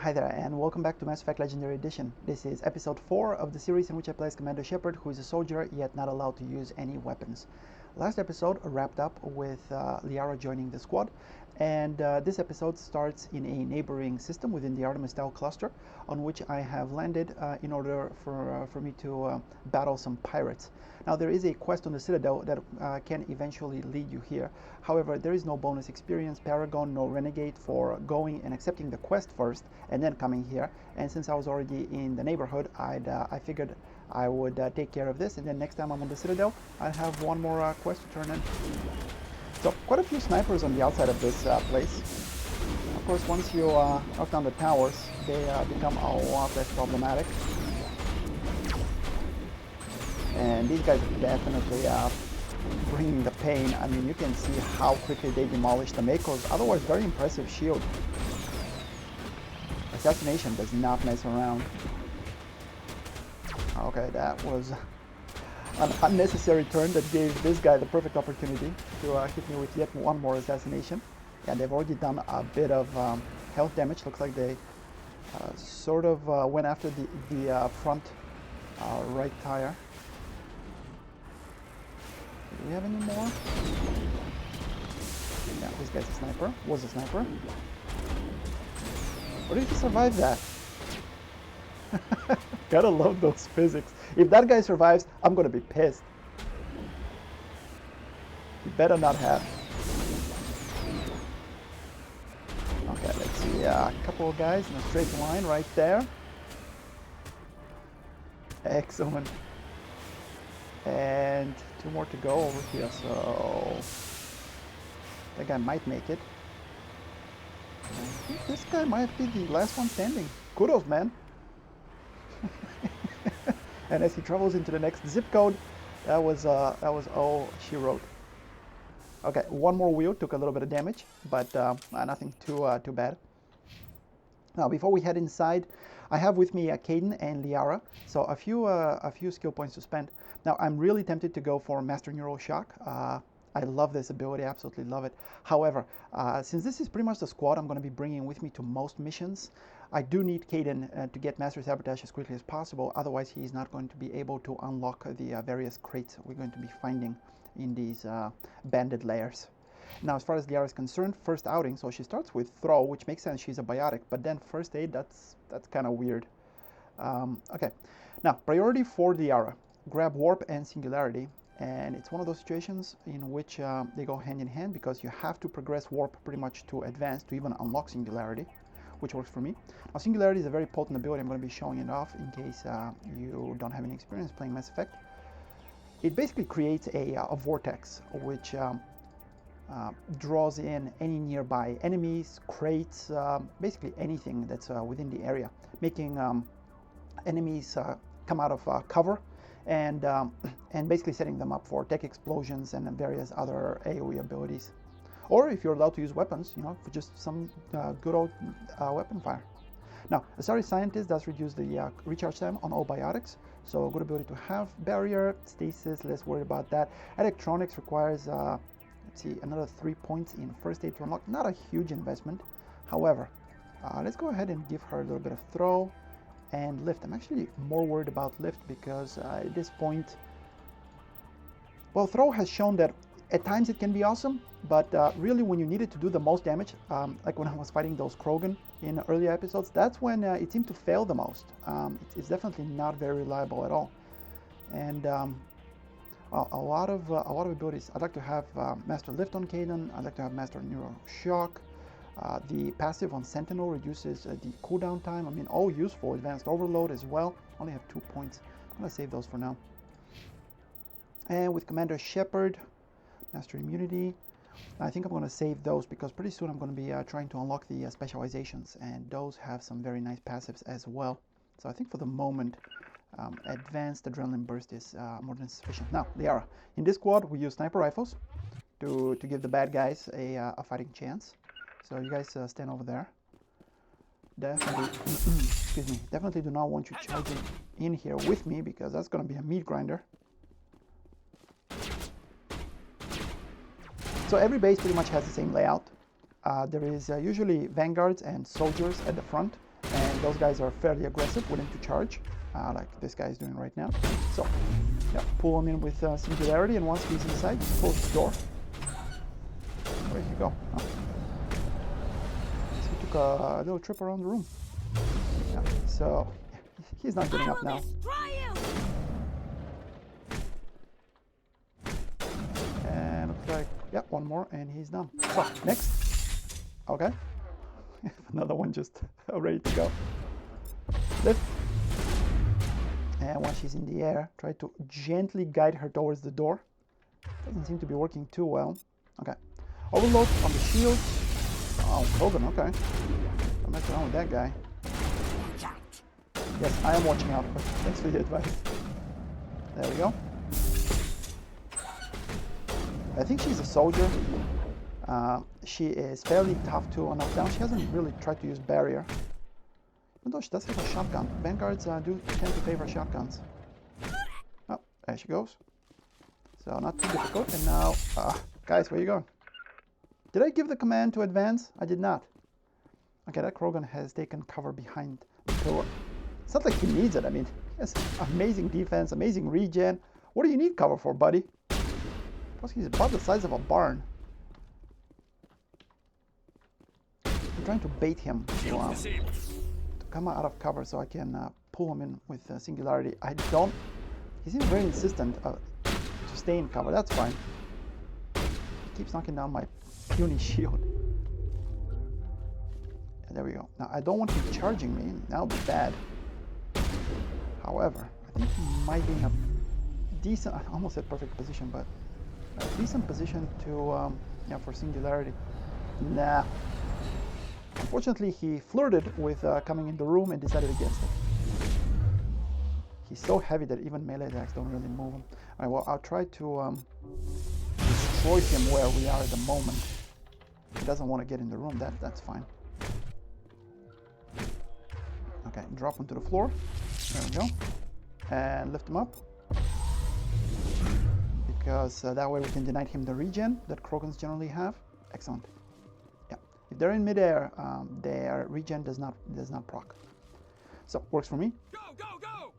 Hi there, and welcome back to Mass Effect Legendary Edition. This is episode 4 of the series in which I play as Commander Shepard, who is a soldier yet not allowed to use any weapons. Last episode wrapped up with Liara joining the squad, and this episode starts in a neighboring system within the Artemis Tau cluster, on which I have landed in order for me to battle some pirates. Now there is a quest on the Citadel that can eventually lead you here. However, there is no bonus experience, Paragon, no Renegade for going and accepting the quest first and then coming here. And since I was already in the neighborhood, I figured I would take care of this, and then next time I'm on the Citadel, I have one more quest to turn in. So quite a few snipers on the outside of this place. Of course, once you knock down the towers, they become a lot less problematic. And these guys are definitely bringing the pain. I mean, you can see how quickly they demolish the Mako's otherwise very impressive shield. Assassination does not mess around. Okay, that was an unnecessary turn that gave this guy the perfect opportunity to hit me with yet one more assassination. Yeah, they've already done a bit of health damage. Looks like they sort of went after the front right tire. Do we have any more? Yeah, this guy's a sniper. Was a sniper. Or did he survive that? Gotta love those physics. If that guy survives, I'm gonna be pissed. You better not have. Okay, let's see. A couple of guys in a straight line right there. Excellent. And two more to go over here, so that guy might make it. I think this guy might be the last one standing. Kudos, man. And as he travels into the next zip code, that was all she wrote. Okay, one more wheel took a little bit of damage, but nothing too bad. Now, before we head inside, I have with me Kaidan and Liara, so a few skill points to spend. Now, I'm really tempted to go for Master Neural Shock. I love this ability, absolutely love it. However, since this is pretty much the squad I'm going to be bringing with me to most missions, I do need Kaidan to get Master Sabotage as quickly as possible, otherwise he's not going to be able to unlock the various crates we're going to be finding in these banded layers. Now, as far as Liara is concerned, first outing, so she starts with throw, which makes sense, she's a biotic, but then first aid, that's kind of weird. Okay, now priority for Liara, grab warp and singularity, and it's one of those situations in which they go hand in hand because you have to progress warp pretty much to advance to even unlock singularity, which works for me. Now, singularity is a very potent ability. I'm going to be showing it off in case you don't have any experience playing Mass Effect. It basically creates a vortex which draws in any nearby enemies, crates, basically anything that's within the area, making enemies come out of cover and basically setting them up for tech explosions and various other AoE abilities. Or if you're allowed to use weapons, you know, for just some good old weapon fire. Now, Asari Scientist does reduce the recharge time on all biotics, so a good ability to have. Barrier, stasis, less worried about that. Electronics requires, let's see, another 3 points in first aid to unlock. Not a huge investment. However, let's go ahead and give her a little bit of throw and lift. I'm actually more worried about lift because at this point, well, throw has shown that at times it can be awesome, but really when you need it to do the most damage, like when I was fighting those Krogan in earlier episodes, that's when it seemed to fail the most. It's definitely not very reliable at all. And well, a lot of abilities. I'd like to have Master Lift on Kaidan. I'd like to have Master Neural Shock. The passive on Sentinel reduces the cooldown time. I mean, all useful. Advanced Overload as well. Only have 2 points. I'm gonna save those for now. And with Commander Shepard, Master Immunity, I think I'm going to save those because pretty soon I'm going to be trying to unlock the specializations, and those have some very nice passives as well. So I think for the moment, Advanced Adrenaline Burst is more than sufficient. Now, Liara. In this squad, we use sniper rifles to give the bad guys a fighting chance. So you guys stand over there. Definitely, excuse me, definitely do not want you charging in here with me because that's going to be a meat grinder. So every base pretty much has the same layout. There is usually vanguards and soldiers at the front, those guys are fairly aggressive, willing to charge, like this guy is doing right now. So, yeah, pull him in with Singularity, and once he's inside, close the door. Where'd he go? Oh. So he took a little trip around the room. Yeah, so he's not getting up now. And looks like, yeah, one more, and he's done. So, next. Okay. Another one just ready to go. Lift. And once she's in the air, try to gently guide her towards the door. Doesn't seem to be working too well. Okay. Overload on the shield. Oh, Hogan, okay. Don't mess around with that guy. Yes, I am watching out, but thanks for the advice. There we go. I think she's a soldier. She is fairly tough to knock down. She hasn't really tried to use barrier. Even though she does have a shotgun. Vanguards do tend to favor shotguns. Oh, there she goes. So not too difficult. And now, guys, where are you going? Did I give the command to advance? I did not. Okay, that Krogan has taken cover behind the pillar. It's not like he needs it. I mean, he has amazing defense, amazing regen. What do you need cover for, buddy? Plus, he's about the size of a barn. I'm trying to bait him to come out of cover so I can pull him in with Singularity. He seems very insistent to stay in cover. That's fine. He keeps knocking down my puny shield. And there we go. Now, I don't want him charging me. That would be bad. However, I think he might be in a decent, I almost said perfect position, but a decent position to, yeah, for Singularity. Nah. Unfortunately, he flirted with coming in the room and decided against it. He's so heavy that even melee attacks don't really move him. Alright, well, I'll try to destroy him where we are at the moment. He doesn't want to get in the room, that's fine. Okay, drop him to the floor. There we go. And lift him up. Because that way we can deny him the regen that Krogans generally have. Excellent. Yeah, if they're in midair, their regen does not proc. So, works for me. Go, go, go!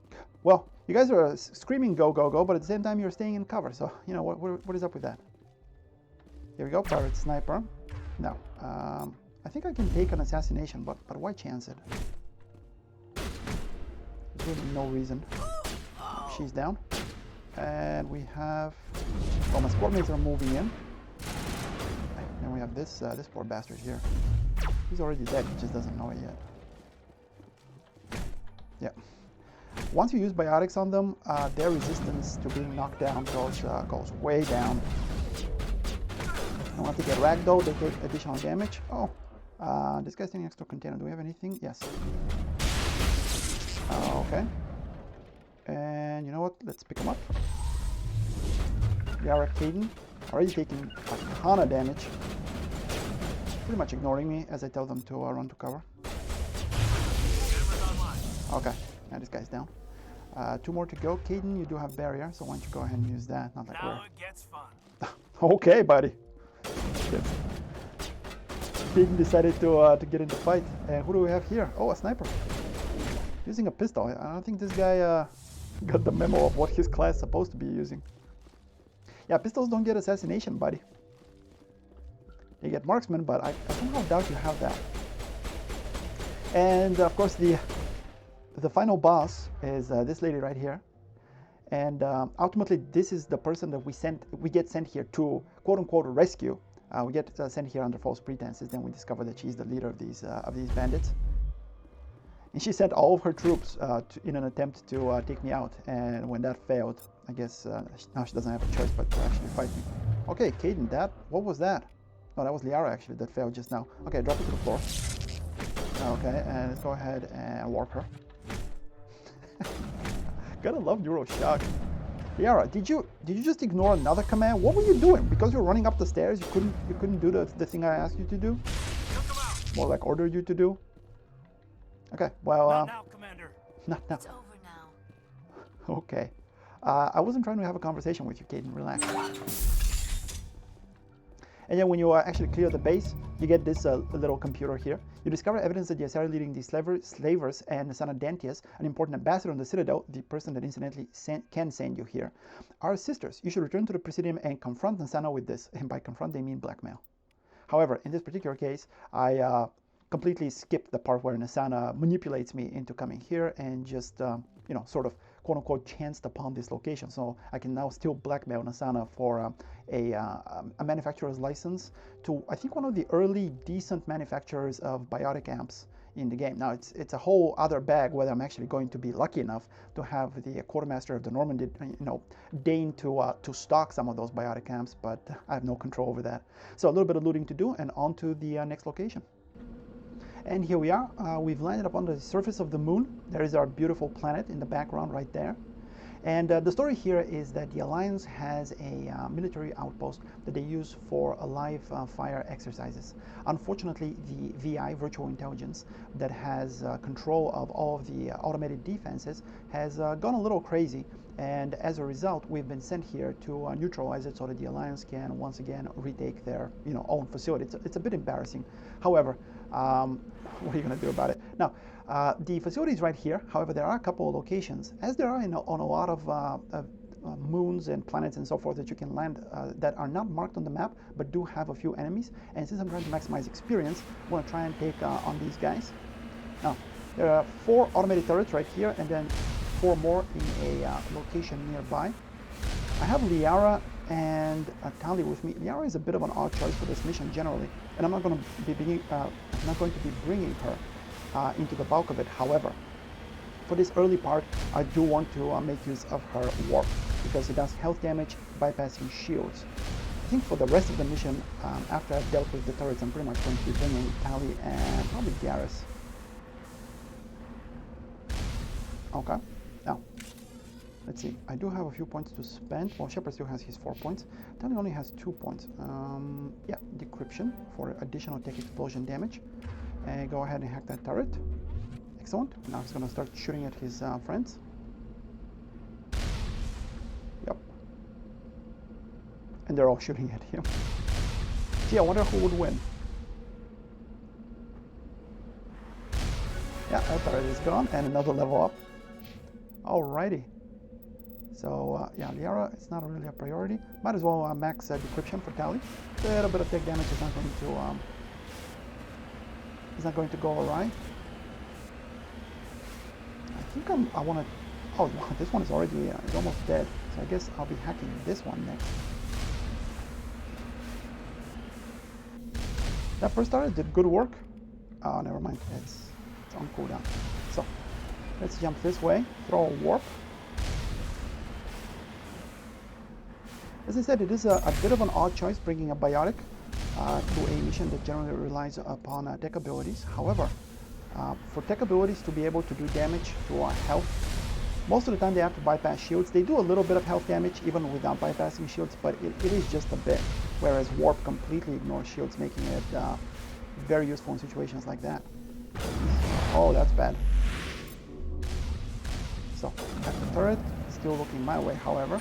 Well, you guys are screaming go, go, go, but at the same time you're staying in cover. So, you know, what is up with that? Here we go, Pirate Sniper. No, I think I can take an assassination, but why chance it? There's really no reason. She's down. And we have, well, my squad mates are moving in. And we have this poor bastard here. He's already dead, he just doesn't know it yet. Yeah. Once you use biotics on them, their resistance to being knocked down goes way down. And once they get ragdolled, they take additional damage. Oh, this guy's standing next to a container. Do we have anything? Yes. Okay. And you know what? Let's pick him up. Yara Caden, already taking a ton of damage. Pretty much ignoring me as I tell them to run to cover. Okay, now this guy's down. 2 more to go. Caden, you do have barrier, so why don't you go ahead and use that? Not like now it gets fun. Okay, buddy. Caden decided to get in the fight. And who do we have here? Oh, a sniper. Using a pistol. I don't think this guy got the memo of what his class is supposed to be using. Yeah, pistols don't get assassination, buddy. You get marksman, but I somehow doubt you have that. And of course, the final boss is this lady right here. And ultimately, this is the person that we get sent here to quote unquote rescue. We get sent here under false pretenses. Then we discover that she's the leader of these bandits. And she sent all of her troops in an attempt to take me out. And when that failed, I guess now she doesn't have a choice but to actually fight me. Okay, Caden, what was that? No, that was Liara actually that failed just now. Okay, drop it to the floor. Okay, and let's go ahead and warp her. Gotta love Neuroshock. Liara, did you just ignore another command? What were you doing? Because you're running up the stairs, you couldn't do the thing I asked you to do? More like ordered you to do? Okay, well, not now, Commander. Not now. It's over now. Okay. I wasn't trying to have a conversation with you, Caden. Relax. And then when you actually clear the base, you get this little computer here. You discover evidence that the Asari leading the slavers and Nasana Dantius, an important ambassador on the Citadel, the person that incidentally can send you here, are sisters. You should return to the Presidium and confront Nasana with this. And by confront, they mean blackmail. However, in this particular case, I completely skipped the part where Nasana manipulates me into coming here and just, you know, sort of quote-unquote chanced upon this location. So I can now still blackmail Nasana for a manufacturer's license to, I think, one of the early decent manufacturers of biotic amps in the game. Now, it's a whole other bag whether I'm actually going to be lucky enough to have the quartermaster of the Normandy, you know, deign to stock some of those biotic amps, but I have no control over that. So a little bit of looting to do, and on to the next location. And here we are. We've landed up on the surface of the moon. There is our beautiful planet in the background right there. And the story here is that the Alliance has a military outpost that they use for live fire exercises. Unfortunately, the VI, Virtual Intelligence, that has control of all of the automated defenses has gone a little crazy. And as a result, we've been sent here to neutralize it so that the Alliance can once again retake their, you know, own facility. It's a bit embarrassing. However, what are you going to do about it? Now, the facility is right here. However, there are a couple of locations, as there are on a lot of moons and planets and so forth that you can land that are not marked on the map, but do have a few enemies. And since I'm trying to maximize experience, I want to try and take on these guys. Now, there are 4 automated turrets right here, and then 4 more in a location nearby. I have Liara and Tali with me. Liara is a bit of an odd choice for this mission generally, and I'm not going to be bringing her into the bulk of it. However, for this early part, I do want to make use of her warp because it does health damage, bypassing shields. I think for the rest of the mission, after I've dealt with the turrets, I'm pretty much going to be bringing Tali and probably Garrus. Okay, now, let's see. I do have a few points to spend. Well, Shepard still has his 4 points. Tali only has 2 points. Yeah, decryption for additional tech explosion damage. And go ahead and hack that turret. Excellent. Now he's going to start shooting at his friends. Yep. And they're all shooting at him. Gee, I wonder who would win. Yeah, that turret is gone. And another level up. Alrighty. So, yeah, Liara, it's not really a priority. Might as well max decryption for Tali. A little bit of tech damage is not going to go awry. I think I want to... Oh, this one is already is almost dead. So I guess I'll be hacking this one next. That first turret did good work. Oh, never mind. It's on cooldown. So, let's jump this way. Throw a warp. As I said, it is a bit of an odd choice bringing a biotic to a mission that generally relies upon tech abilities. However, for tech abilities to be able to do damage to health, most of the time they have to bypass shields. They do a little bit of health damage even without bypassing shields, but it is just a bit, whereas warp completely ignores shields, making it very useful in situations like that. Oh, that's bad. So, back the turret, still looking my way, however.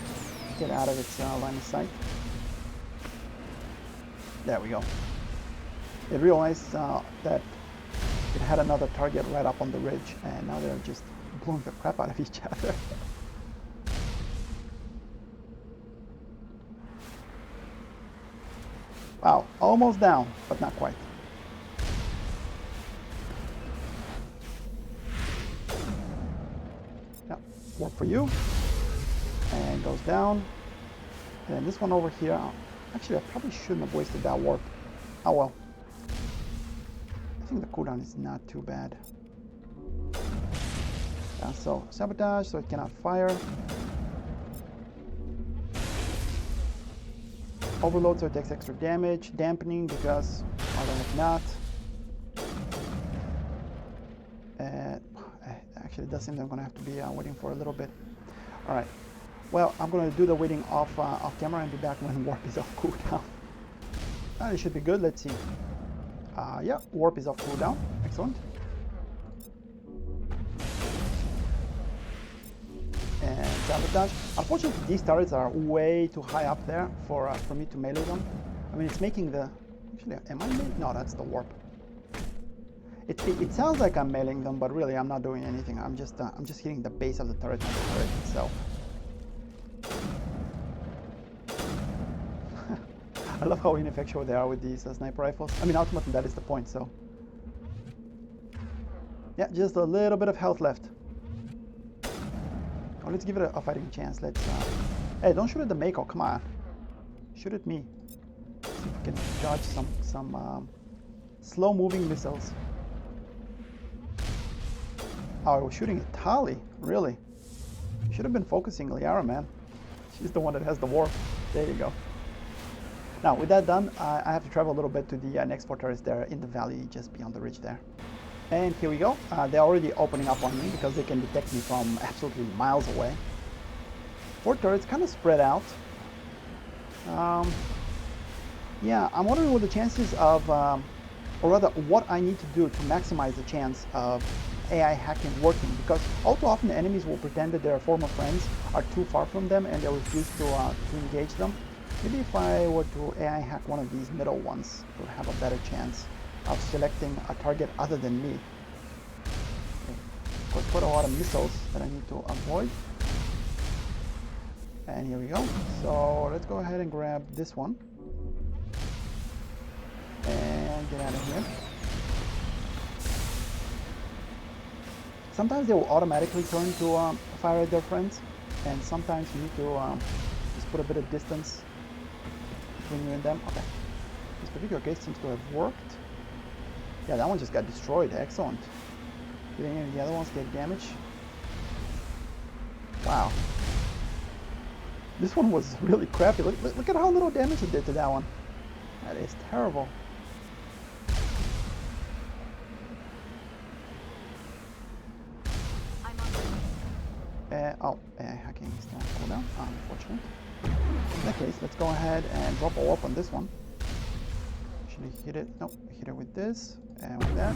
Get out of its line of sight. There we go. It realized that it had another target right up on the ridge, and now they're just blowing the crap out of each other. Wow, almost down, but not quite. Yeah, work for you. And goes down. And this one over here, actually I probably shouldn't have wasted that warp. Oh well. I think the cooldown is not too bad. Yeah, so sabotage, so it cannot fire. Overload, so it takes extra damage. Dampening, because why the heck not? Actually, it does seem that I'm going to have to be waiting for a little bit. All right. Well, I'm going to do the waiting off camera and be back when warp is off cooldown. It should be good. Let's see. Yeah, warp is off cooldown. Excellent. And sabotage. Unfortunately, these turrets are way too high up there for me to melee them. I mean, it's making the... Actually, am I melee? No, that's the warp. It sounds like I'm mailing them, but really I'm not doing anything. I'm just hitting the base of the turret, not the turret itself. I love how ineffectual they are with these sniper rifles. I mean, ultimately that is the point. So yeah, just a little bit of health left. Oh, let's give it a fighting chance. Let's. Hey, don't shoot at the Mako. Come on, shoot at me. See if we can dodge some slow-moving missiles. Oh, I was shooting at Tali. Really? Should have been focusing Liara, man. She's the one that has the warp. There you go. Now, with that done, I have to travel a little bit to the next 4 turrets there in the valley, just beyond the ridge there. And here we go. They're already opening up on me because they can detect me from absolutely miles away. 4 turrets, kind of spread out. Yeah, I'm wondering what the chances of, or rather, what I need to do to maximize the chance of AI hacking working, because all too often the enemies will pretend that their former friends are too far from them and they'll refuse to engage them. Maybe if I were to AI hack one of these middle ones, it would have a better chance of selecting a target other than me. Okay. Of course, quite a lot of missiles that I need to avoid. And here we go. So let's go ahead and grab this one. And get out of here. Sometimes they will automatically turn to fire at their friends, and sometimes you need to just put a bit of distance between you and them. Okay. This particular case seems to have worked. Yeah, that one just got destroyed. Excellent. Did any of the other ones get damaged? Wow. This one was really crappy. Look at how little damage it did to that one. That is terrible. Hacking is not cooldown, unfortunately. In that case, let's go ahead and drop a warp on this one. Actually hit it, nope, hit it with this, and with that.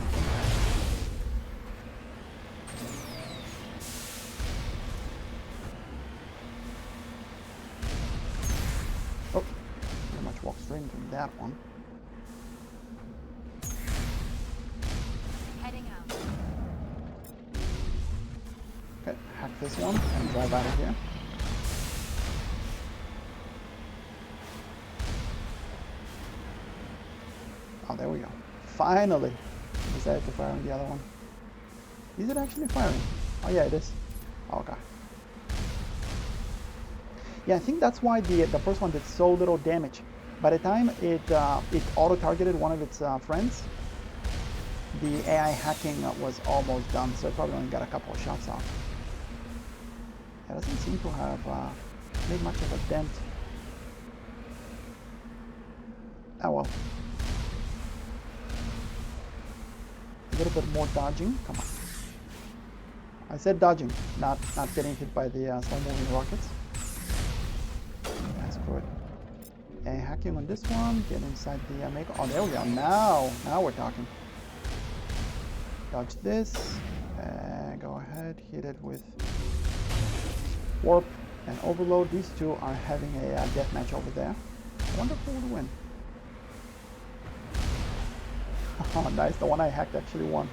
Oh, pretty much walked straight into that one. Hack this one and drive out of here. Oh, there we go. Finally! Decided to fire on the other one. Is it actually firing? Oh yeah, it is. Oh, okay. Yeah, I think that's why the first one did so little damage. By the time it auto-targeted one of its friends, the AI hacking was almost done, so it probably only got a couple of shots off. It doesn't seem to have made much of a dent. Oh well. A little bit more dodging. Come on. I said dodging, not getting hit by the slow-moving rockets. That's good. And hacking on this one. Get inside the Mako. Oh, there we go. Now we're talking. Dodge this. And go ahead. Hit it with warp and overload. These two are having a death match over there. I wonder who will win. Oh, nice. The one I hacked actually won.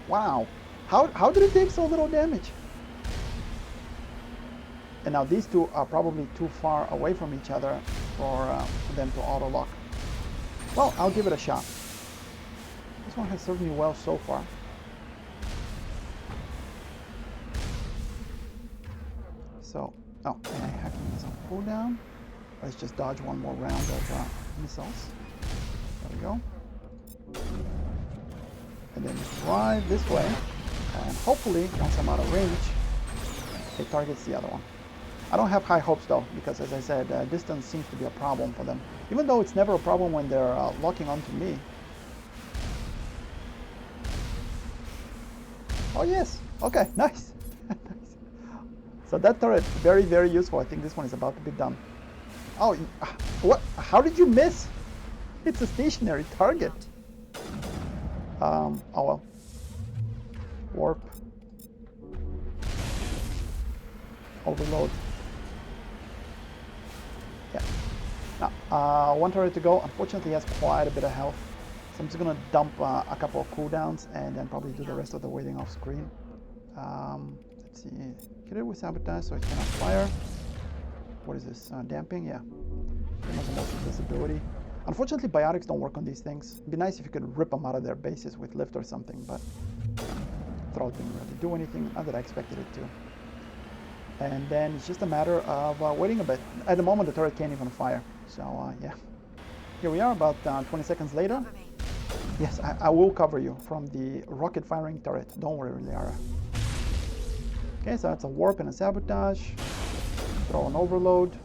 Wow. How did it take so little damage? And now these two are probably too far away from each other for them to auto-lock. Well, I'll give it a shot. This one has served me well so far. So, oh, AI hacking is on cooldown. Let's just dodge one more round of missiles. There we go. And then drive this way. And hopefully, once I'm out of range, it targets the other one. I don't have high hopes though, because as I said, distance seems to be a problem for them. Even though it's never a problem when they're locking onto me. Oh yes, okay, nice. Nice. So that turret, very, very useful. I think this one is about to be done. Oh, what? How did you miss? It's a stationary target. Oh well. Warp. Overload. Yeah. Now, one turret to go. Unfortunately, he has quite a bit of health. So I'm just going to dump a couple of cooldowns and then probably do the rest of the waiting off screen. Let's see. Hit it with sabotage so it cannot fire. What is this? Damping? Yeah. Pretty much the most useless ability. Unfortunately, biotics don't work on these things. It'd be nice if you could rip them out of their bases with lift or something, but throw didn't really do anything. Not that I expected it to. And then it's just a matter of waiting a bit. At the moment, the turret can't even fire. So, yeah. Here we are, about 20 seconds later. Yes, I will cover you from the rocket firing turret. Don't worry, Liara. Okay, so that's a warp and a sabotage. Throw an overload.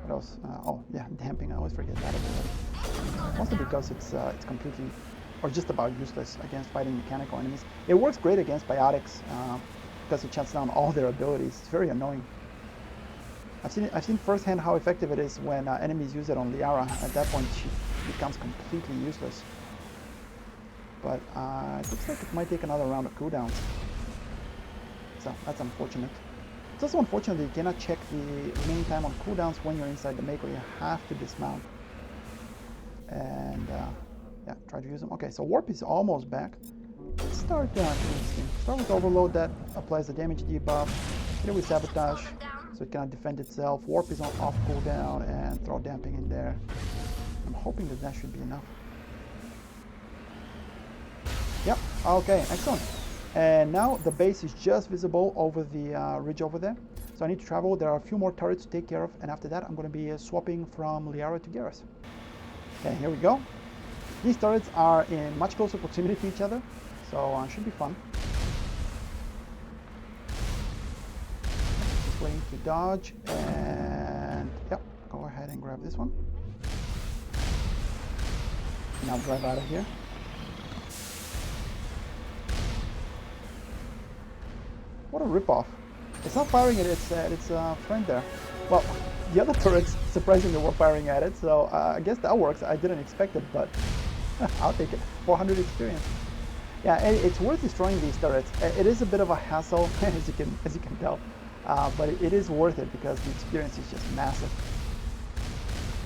What else? Oh, yeah, damping. I always forget that ability. Mostly because it's completely, or just about useless against fighting mechanical enemies. It works great against biotics because it shuts down all their abilities. It's very annoying. I've seen firsthand how effective it is when enemies use it on Liara. At that point, she becomes completely useless. But it looks like it might take another round of cooldowns. So that's unfortunate. It's also unfortunate that you cannot check the remaining time on cooldowns when you're inside the Mako. You have to dismount. And yeah, try to use them. Okay, so warp is almost back. Let's start doing this thing. Start with overload. That applies the damage debuff. Hit it with sabotage, so it cannot defend itself. Warp is on off cooldown, and throw damping in there. I'm hoping that should be enough. Yep. Okay. Excellent. And now the base is just visible over the ridge over there. So I need to travel. There are a few more turrets to take care of, and after that, I'm going to be swapping from Liara to Garrus. Okay. Here we go. These turrets are in much closer proximity to each other, so it should be fun. Just waiting to dodge, and yep, go ahead and grab this one. Now drive out of here. What a ripoff. It's not firing at its friend there. Well, the other turrets surprisingly were firing at it, so I guess that works. I didn't expect it, but I'll take it. 400 experience. Yeah, it's worth destroying these turrets. It is a bit of a hassle, as you can tell, but it is worth it because the experience is just massive.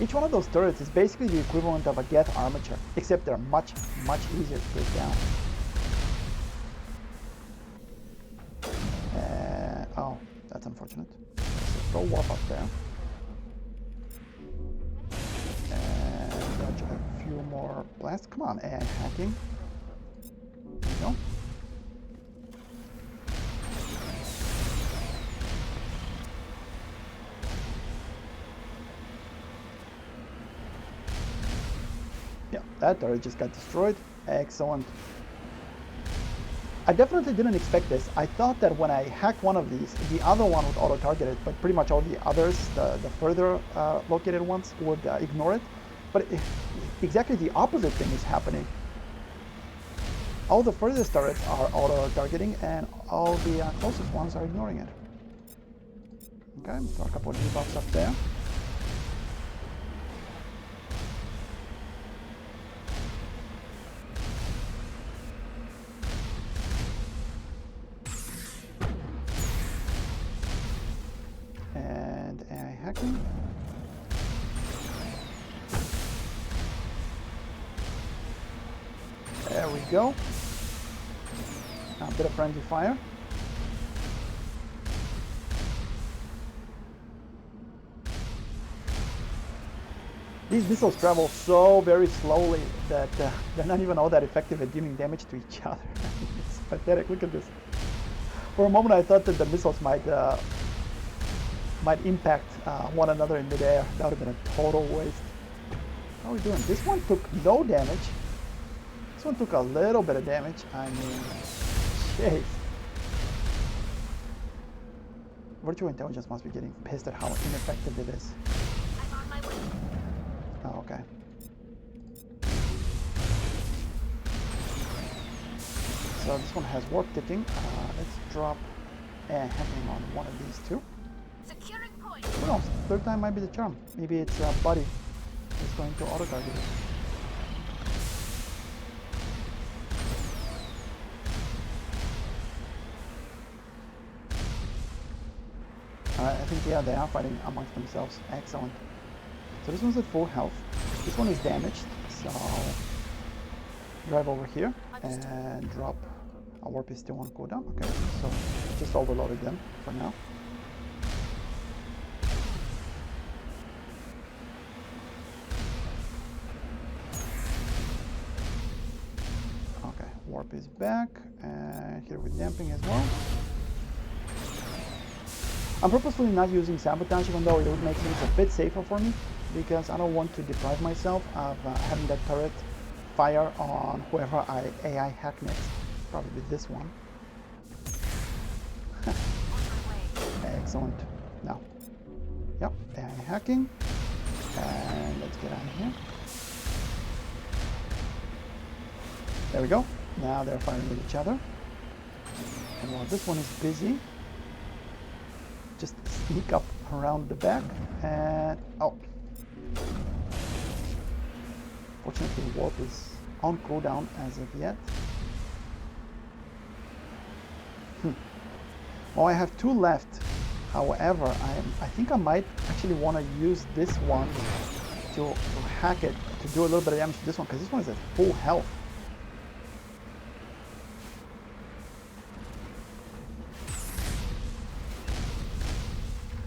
Each one of those turrets is basically the equivalent of a Geth armature, except they're much, much easier to take down. Oh, that's unfortunate. So throw warp up there. And dodge a few more blasts. Come on, AI hacking. There you go. Yeah, that turret just got destroyed. Excellent. I definitely didn't expect this. I thought that when I hacked one of these, the other one would auto-target it, but pretty much all the others, the further located ones, would ignore it. But exactly the opposite thing is happening. All the furthest turrets are auto-targeting, and all the closest ones are ignoring it. Okay, throw a couple of debuffs up there. Hacking. There we go. A bit of friendly fire. These missiles travel so very slowly that they're not even all that effective at dealing damage to each other. It's pathetic. Look at this. For a moment, I thought that the missiles might impact one another in midair. That would have been a total waste. How are we doing? This one took no damage. This one took a little bit of damage. I mean, jeez. Virtual intelligence must be getting pissed at how ineffective it is. I'm on my way. Oh, okay. So this one has warp ticking. Let's drop hacking on one of these two. Securing point. Who knows? Third time might be the charm. Maybe it's Buddy is going to auto-target it. I think, yeah, they are fighting amongst themselves. Excellent. So this one's at full health. This one is damaged, so drive over here and drop. Our warp is still on cooldown. Okay, so just overloaded them for now. Okay, warp is back, and here with damping as well. I'm purposefully not using sabotage, even though it would make things a bit safer for me, because I don't want to deprive myself of having that turret fire on whoever I AI hack next. Probably this one. Excellent. Now, yep, AI hacking. And let's get out of here. There we go. Now they're firing at each other. And while this one is busy, just sneak up around the back and oh. Fortunately, warp is on cooldown as of yet. Well, I have 2 left. However, I think I might actually want to use this one to hack it, to do a little bit of damage to this one, because this one is at full health.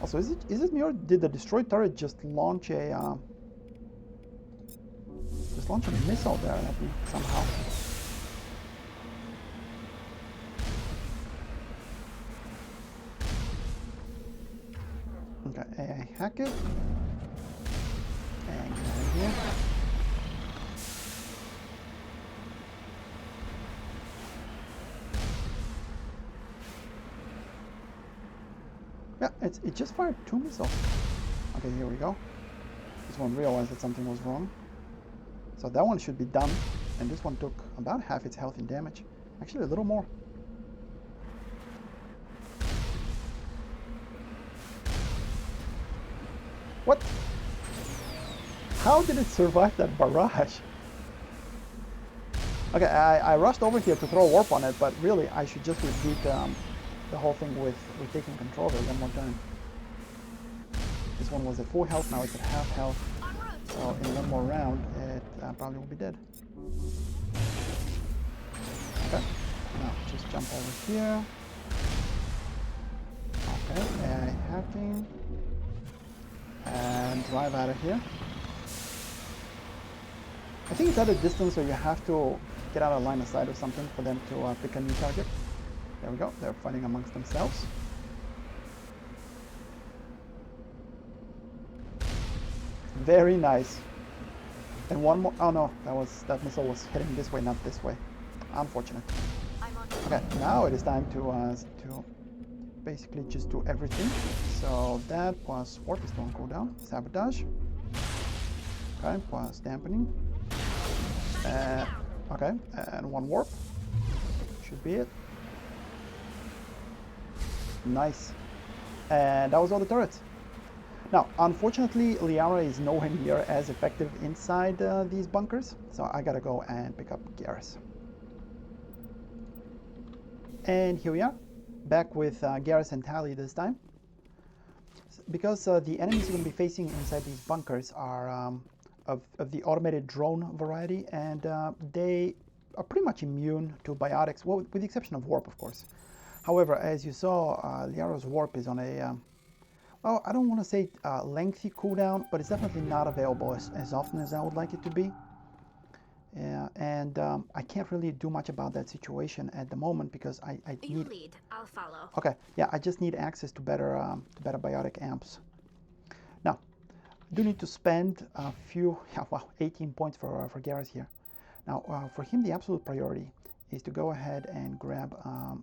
Also, is it me, or did the destroyed turret just launch a missile there at me somehow? Okay, AI hack it. And get out of here. Yeah, it just fired 2 missiles. Okay, here we go. This one realized that something was wrong. So that one should be done. And this one took about half its health in damage. Actually, a little more. What? How did it survive that barrage? Okay, I rushed over here to throw a warp on it, but really I should just repeat the whole thing with taking control of it one more time. This one was at full health, now it's at half health. So in one more round, it probably will be dead. Okay, now just jump over here. Okay, AI hacking. And drive out of here. I think it's at a distance where you have to get out of line of sight or something for them to pick a new target. There we go, they're fighting amongst themselves. Very nice. And one more, oh no, that missile was heading this way, not this way. Unfortunate. Okay, now it is time to basically just do everything. So that plus warp is still on cooldown. Sabotage. Okay, plus dampening. Okay, and 1 warp. Should be it. Nice. And that was all the turrets. Now, unfortunately, Liara is nowhere near as effective inside these bunkers, so I gotta go and pick up Garrus. And here we are, back with Garrus and Tali this time. Because the enemies you're going to be facing inside these bunkers are of the automated drone variety, and they are pretty much immune to biotics, well, with the exception of warp, of course. However, as you saw, Liara's warp is on a, well, I don't want to say lengthy cooldown, but it's definitely not available as often as I would like it to be. And I can't really do much about that situation at the moment because I You need... lead, I'll follow. Okay, yeah, I just need access to better biotic amps. Now, I do need to spend a few, 18 points for Garrus here. Now, for him, the absolute priority is to go ahead and grab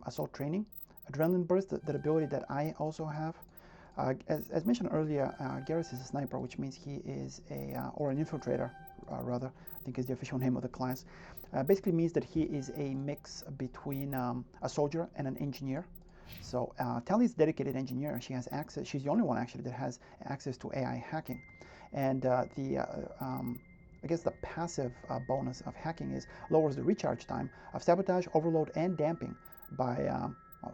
Assault Training, Adrenaline Burst, that ability that I also have. As mentioned earlier, Garrus is a sniper, which means he is or an infiltrator, rather, I think is the official name of the class. Basically means that he is a mix between a soldier and an engineer. So Tali is a dedicated engineer. She has access, she's the only one actually that has access to AI hacking. And I guess the passive bonus of hacking is lowers the recharge time of sabotage, overload, and damping by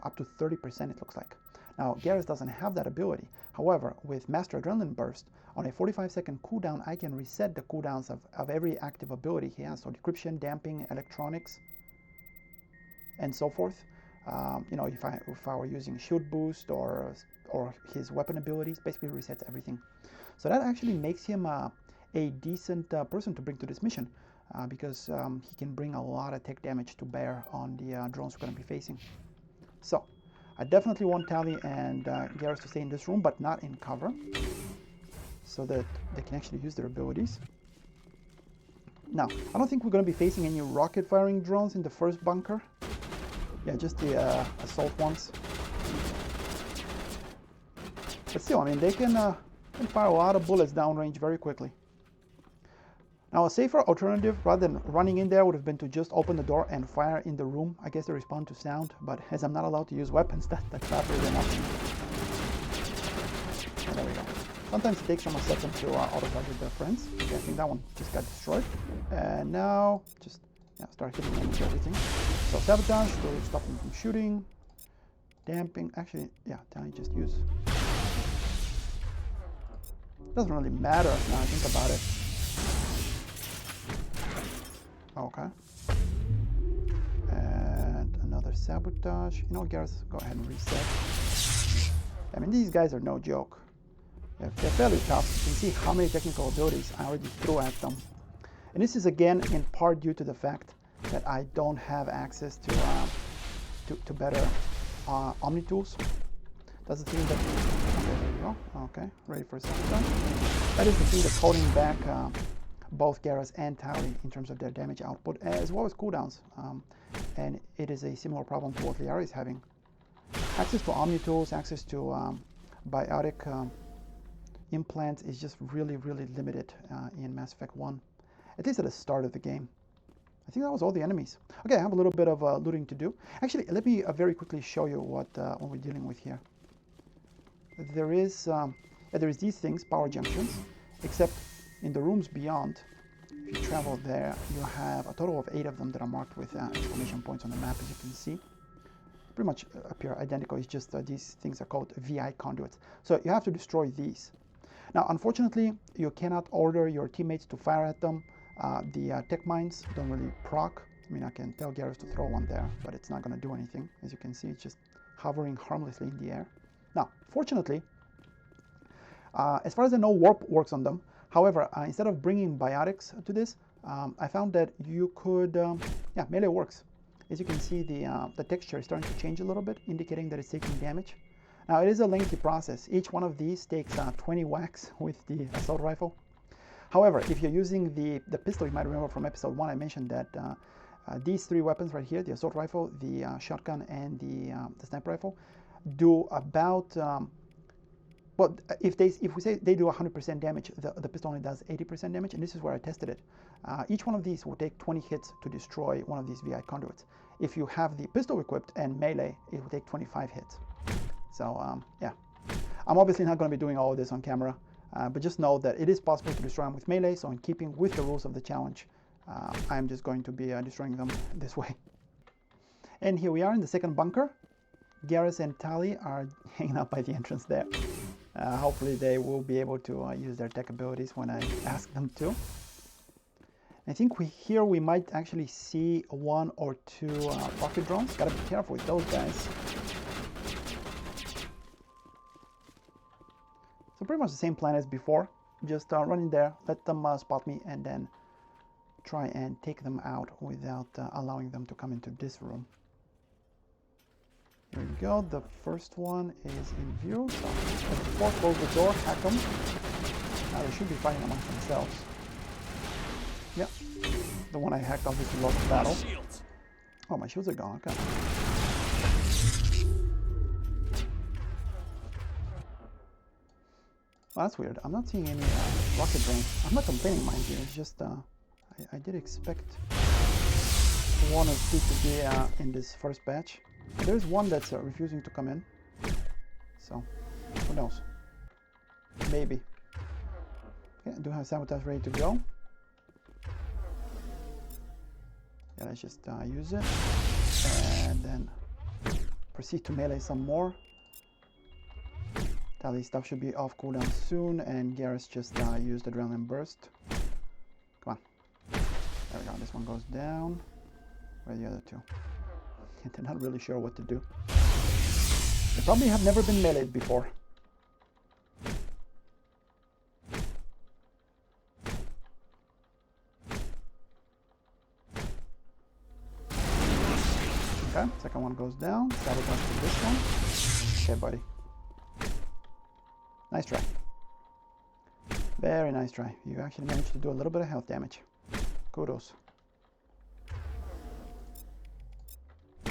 up to 30%, it looks like. Now, Garrus doesn't have that ability. However, with Master Adrenaline Burst, on a 45-second cooldown, I can reset the cooldowns of every active ability he has. So decryption, damping, electronics, and so forth. You know, if I were using shield boost or his weapon abilities, basically resets everything. So that actually makes him a decent person to bring to this mission, because he can bring a lot of tech damage to bear on the drones we're going to be facing. So I definitely want Tali and Garrus to stay in this room, but not in cover, so that they can actually use their abilities. Now, I don't think we're going to be facing any rocket firing drones in the first bunker. Yeah, just the assault ones. But still, I mean, they can fire a lot of bullets downrange very quickly. Now, a safer alternative, rather than running in there, would have been to just open the door and fire in the room. I guess they respond to sound, but as I'm not allowed to use weapons, that's not really an option. And there we go. Sometimes it takes them a second to auto-target their friends. Okay, I think that one just got destroyed. And now, just start hitting them with everything. So sabotage to stop them from shooting. Damping, actually, yeah, Tali just use. Doesn't really matter now I think about it. Okay. And another sabotage. You know what, Garrus, go ahead and reset. I mean, these guys are no joke. They're fairly tough. You can see how many technical abilities I already threw at them. And this is again in part due to the fact that I don't have access to better Omni tools. That's the thing that, okay, there we go. Okay, ready for a sabotage. That is the thing that's holding back both Garrus and Tali in terms of their damage output, as well as cooldowns. And it is a similar problem to what Liara is having. Access to Omni tools, access to biotic implants is just really, really limited in Mass Effect 1, at least at the start of the game. I think that was all the enemies. Okay, I have a little bit of looting to do. Actually, let me very quickly show you what we're dealing with here. There is these things, power junctions, except in the rooms beyond, if you travel there, you have a total of 8 of them that are marked with exclamation points on the map, as you can see. Pretty much appear identical, it's just these things are called VI conduits. So you have to destroy these. Now, unfortunately, you cannot order your teammates to fire at them. The tech mines don't really proc. I mean, I can tell Garrus to throw one there, but it's not going to do anything. As you can see, it's just hovering harmlessly in the air. Now, fortunately, as far as I know, warp works on them. However, instead of bringing biotics to this, I found that you could, yeah, melee works. As you can see, the texture is starting to change a little bit, indicating that it's taking damage. Now, it is a lengthy process. Each one of these takes 20 whacks with the assault rifle. However, if you're using the pistol, you might remember from episode 1, I mentioned that these 3 weapons right here, the assault rifle, the shotgun, and the sniper rifle, do about, well, if we say they do 100% damage, the pistol only does 80% damage, and this is where I tested it. Each one of these will take 20 hits to destroy one of these VI conduits. If you have the pistol equipped and melee, it will take 25 hits. So, yeah. I'm obviously not going to be doing all of this on camera, but just know that it is possible to destroy them with melee, so in keeping with the rules of the challenge, I'm just going to be destroying them this way. And here we are in the second bunker. Garrus and Tali are hanging out by the entrance there. Hopefully they will be able to use their tech abilities when I ask them to. I think here we might actually see 1 or 2 rocket drones. Gotta be careful with those guys. So pretty much the same plan as before. Just run in there, let them spot me, and then try and take them out without allowing them to come into this room. Here we go, the first one is in view. So as before, close the door, hack them. Now they should be fighting amongst themselves. Yep, the one I hacked obviously lost the battle. Oh, my shields are gone, okay. Well, that's weird. I'm not seeing any rocket drones. I'm not complaining, mind you. It's just I did expect 1 or 2 to be in this first batch. There's one that's refusing to come in. So, who knows? Maybe. Okay, I do have sabotage ready to go. Yeah, let's just use it. And then proceed to melee some more. Tally stuff should be off cooldown soon, and Garrus just used Adrenaline Burst. Come on. There we go. This one goes down. Where are the other two? They're not really sure what to do. They probably have never been meleeed before. Okay, second one goes down. Sabotage to this one. Okay, buddy. Nice try. Very nice try. You actually managed to do a little bit of health damage. Kudos.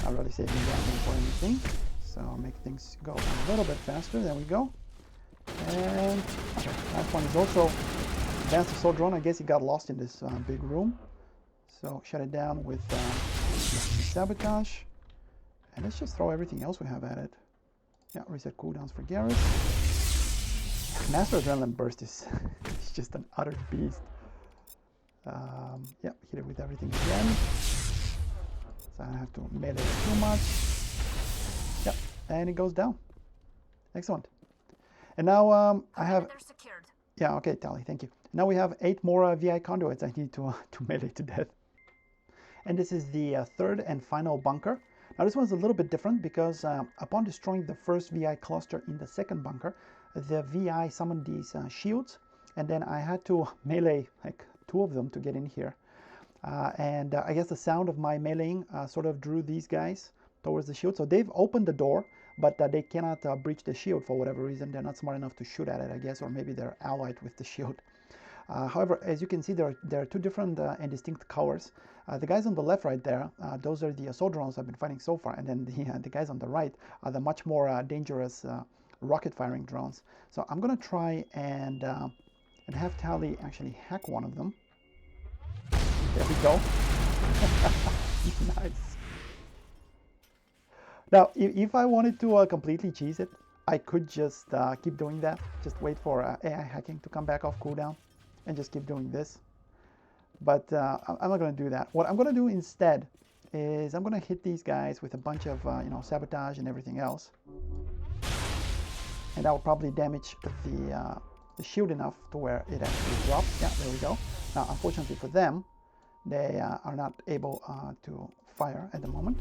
Not really saving that for anything. So make things go a little bit faster. There we go. And okay, last one is also advanced assault drone. I guess he got lost in this big room. So shut it down with sabotage. And let's just throw everything else we have at it. Yeah, reset cooldowns for Garrus. Master Adrenaline Burst is just an utter beast. Yeah, hit it with everything again. So I don't have to melee too much. Yep, and it goes down. Excellent. And now I have... They're secured. Yeah, okay, Tally, thank you. Now we have 8 more VI conduits I need to melee to death. And this is the third and final bunker. Now this one's a little bit different because upon destroying the first VI cluster in the second bunker, the VI summoned these shields, and then I had to melee like 2 of them to get in here. I guess the sound of my meleeing sort of drew these guys towards the shield. So they've opened the door, but they cannot breach the shield for whatever reason. They're not smart enough to shoot at it, I guess, or maybe they're allied with the shield. However, as you can see, there are 2 different and distinct colors. The guys on the left right there, those are the assault drones I've been fighting so far, and then the guys on the right are the much more dangerous rocket firing drones. So I'm gonna try and have Tally actually hack one of them. There we go. Nice. Now, if I wanted to completely cheese it, I could just keep doing that. Just wait for AI hacking to come back off cooldown and just keep doing this. But I'm not going to do that. What I'm going to do instead is I'm going to hit these guys with a bunch of sabotage and everything else. And that will probably damage the shield enough to where it actually drops. Yeah, there we go. Now, unfortunately for them, they are not able to fire at the moment.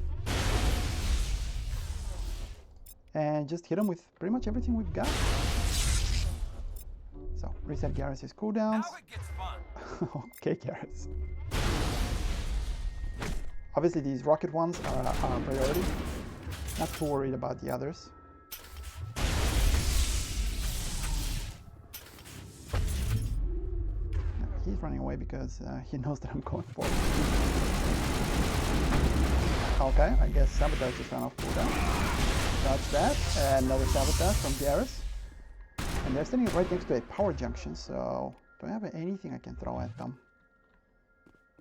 And just hit them with pretty much everything we've got. So, reset Garrus' cooldowns. Now it gets fun. Okay, Garrus. Obviously, these rocket ones are a priority. Not too worried about the others. He's running away because he knows that I'm going for it. Okay, I guess sabotage just ran off cooldown. Dodge that, and another sabotage from Garrus. And they're standing right next to a power junction, so do I have anything I can throw at them?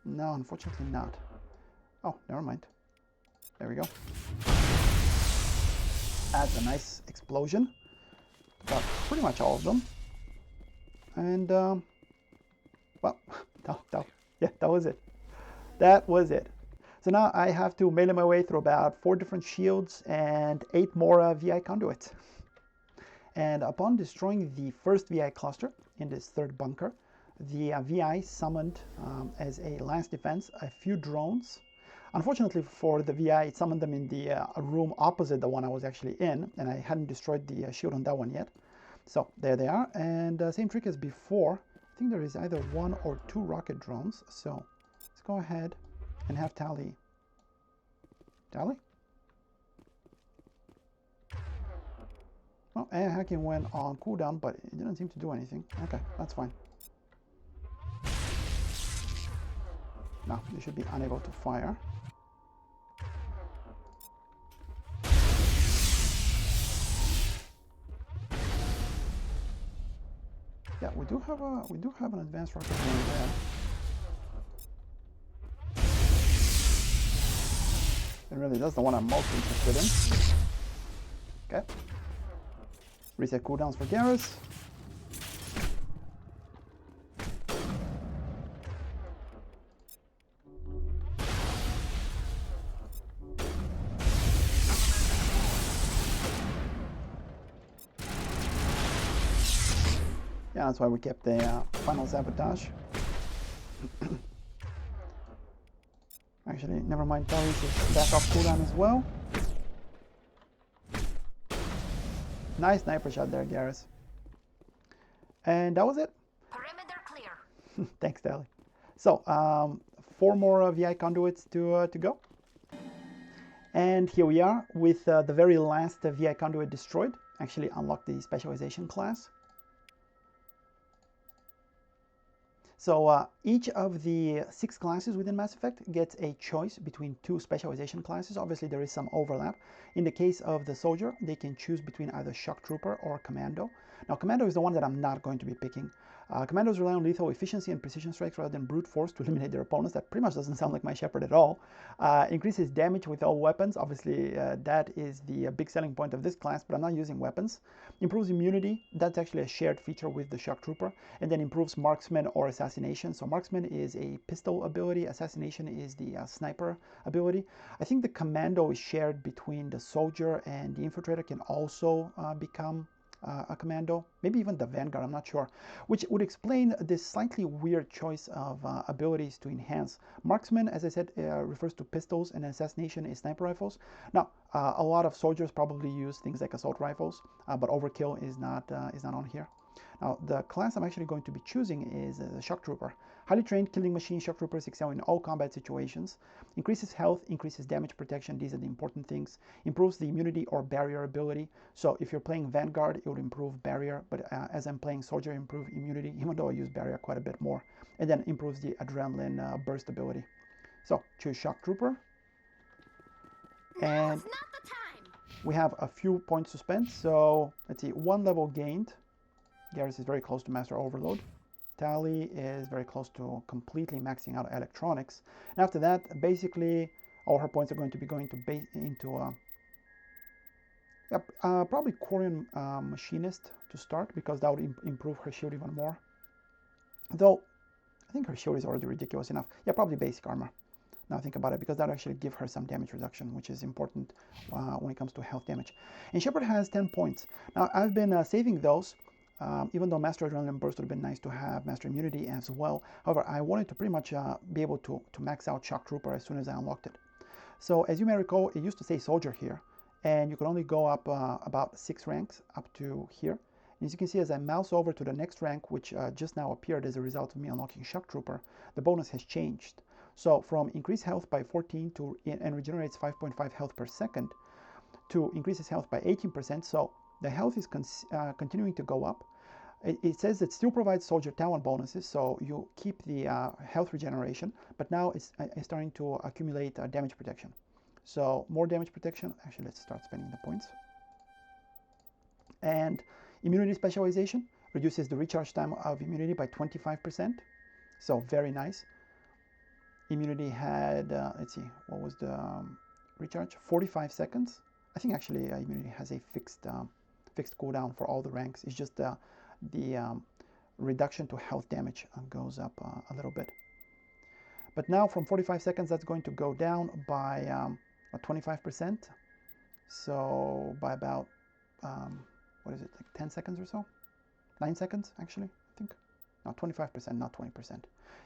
No, unfortunately not. Oh, never mind. There we go. Adds a nice explosion. Got pretty much all of them. And, well, yeah, that was it. That was it. So now I have to melee my way through about 4 different shields and 8 more VI conduits. And upon destroying the first VI cluster in this third bunker, the VI summoned as a last defense a few drones. Unfortunately for the VI, it summoned them in the room opposite the one I was actually in, and I hadn't destroyed the shield on that one yet. So there they are, and same trick as before. I think there is either 1 or 2 rocket drones, so let's go ahead and have Tally. Tally? Well, AI hacking went on cooldown, but it didn't seem to do anything. Okay, that's fine. Now, they should be unable to fire. Yeah, we do have an advanced rocket drone there. And really, that's the one I'm most interested in. Okay. Reset cooldowns for Garrus. Yeah, that's why we kept the final sabotage. Actually, never mind, Tari's is back off cooldown as well. Nice sniper shot there, Garrus. And that was it. Perimeter clear. Thanks, Tally. So, 4 more VI conduits to go. And here we are with the very last VI conduit destroyed. Actually unlocked the specialization class. So each of the 6 classes within Mass Effect gets a choice between 2 specialization classes. Obviously there is some overlap. In the case of the soldier, they can choose between either shock trooper or commando. Now commando is the one that I'm not going to be picking. Commandos rely on lethal efficiency and precision strikes rather than brute force to eliminate their opponents. That pretty much doesn't sound like my Shepard at all. Increases damage with all weapons. Obviously, that is the big selling point of this class, but I'm not using weapons. Improves immunity. That's actually a shared feature with the shock trooper. And then improves marksman or assassination. So marksman is a pistol ability. Assassination is the sniper ability. I think the commando is shared between the soldier, and the infiltrator can also become a commando, maybe even the vanguard, I'm not sure, which would explain this slightly weird choice of abilities to enhance. Marksman, as I said, refers to pistols, and assassination is sniper rifles. Now, a lot of soldiers probably use things like assault rifles, but overkill is not on here. Now, the class I'm actually going to be choosing is the shock trooper. Highly trained killing machine shock troopers excel in all combat situations. Increases health, increases damage protection. These are the important things. Improves the immunity or barrier ability. So if you're playing Vanguard, it would improve barrier. But as I'm playing soldier, improve immunity, even though I use barrier quite a bit more. And then improves the adrenaline burst ability. So choose shock trooper. And Now's not the time. we have a few points to spend. So let's see, 1 level gained. Garrus is very close to Master Overload. Tally is very close to completely maxing out electronics. And after that, basically, all her points are going to be going into probably Quarian Machinist to start, because that would improve her shield even more. Though, I think her shield is already ridiculous enough. Yeah, probably basic armor. Now think about it, because that would actually give her some damage reduction, which is important when it comes to health damage. And Shepard has 10 points. Now, I've been saving those. Even though Master Adrenaline Burst would have been nice to have Master Immunity as well. However, I wanted to pretty much be able to max out Shock Trooper as soon as I unlocked it. So as you may recall, it used to say Soldier here, and you could only go up about 6 ranks up to here. And as you can see, as I mouse over to the next rank, which just now appeared as a result of me unlocking Shock Trooper, the bonus has changed. So from increased health by 14 and regenerates 5.5 health per second, to increases health by 18%. So the health is continuing to go up. It says it still provides soldier talent bonuses, so you keep the health regeneration, but now it's starting to accumulate damage protection. So more damage protection. Actually, let's start spending the points. And immunity specialization reduces the recharge time of immunity by 25%. So very nice. Immunity had, let's see, what was the recharge? 45 seconds. I think actually immunity has a fixed cooldown for all the ranks. It's just the reduction to health damage goes up a little bit. But now from 45 seconds, that's going to go down by 25%. So by about, what is it, like 10 seconds or so? 9 seconds, actually, I think. No, 25%, not 20%.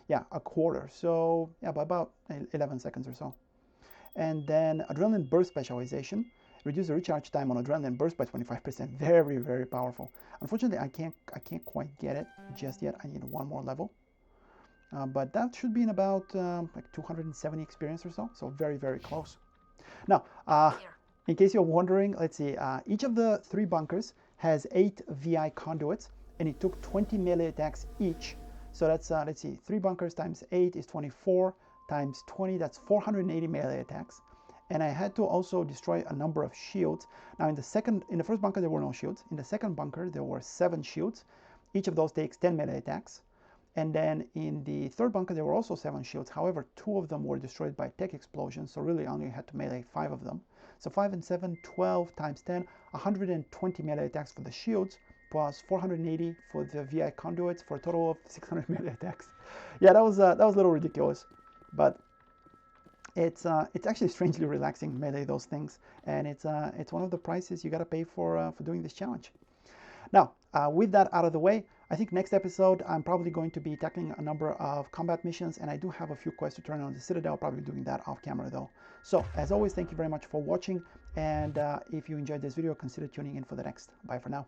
Yeah, a quarter. So yeah, by about 11 seconds or so. And then Adrenaline Burst specialization. Reduce the recharge time on Adrenaline Burst by 25%. Very, very powerful. Unfortunately, I can't quite get it just yet. I need 1 more level. But that should be in about like 270 experience or so. So very, very close. Now, in case you're wondering, let's see. Each of the 3 bunkers has 8 VI conduits, and it took 20 melee attacks each. So that's, let's see, 3 bunkers times 8 is 24, times 20, that's 480 melee attacks. And I had to also destroy a number of shields. Now in the first bunker there were no shields. In the second bunker there were 7 shields. Each of those takes 10 melee attacks. And then in the third bunker there were also 7 shields. However, 2 of them were destroyed by tech explosions, so really I only had to melee 5 of them. So 5 and 7, 12 times 10, 120 melee attacks for the shields, plus 480 for the VI conduits, for a total of 600 melee attacks. Yeah, that was a little ridiculous, but it's actually strangely relaxing melee those things, and it's one of the prices you gotta pay for doing this challenge. Now, with that out of the way, I think next episode I'm probably going to be tackling a number of combat missions, and I do have a few quests to turn on the Citadel. Probably doing that off camera though. So as always, thank you very much for watching, and if you enjoyed this video, consider tuning in for the next. Bye for now.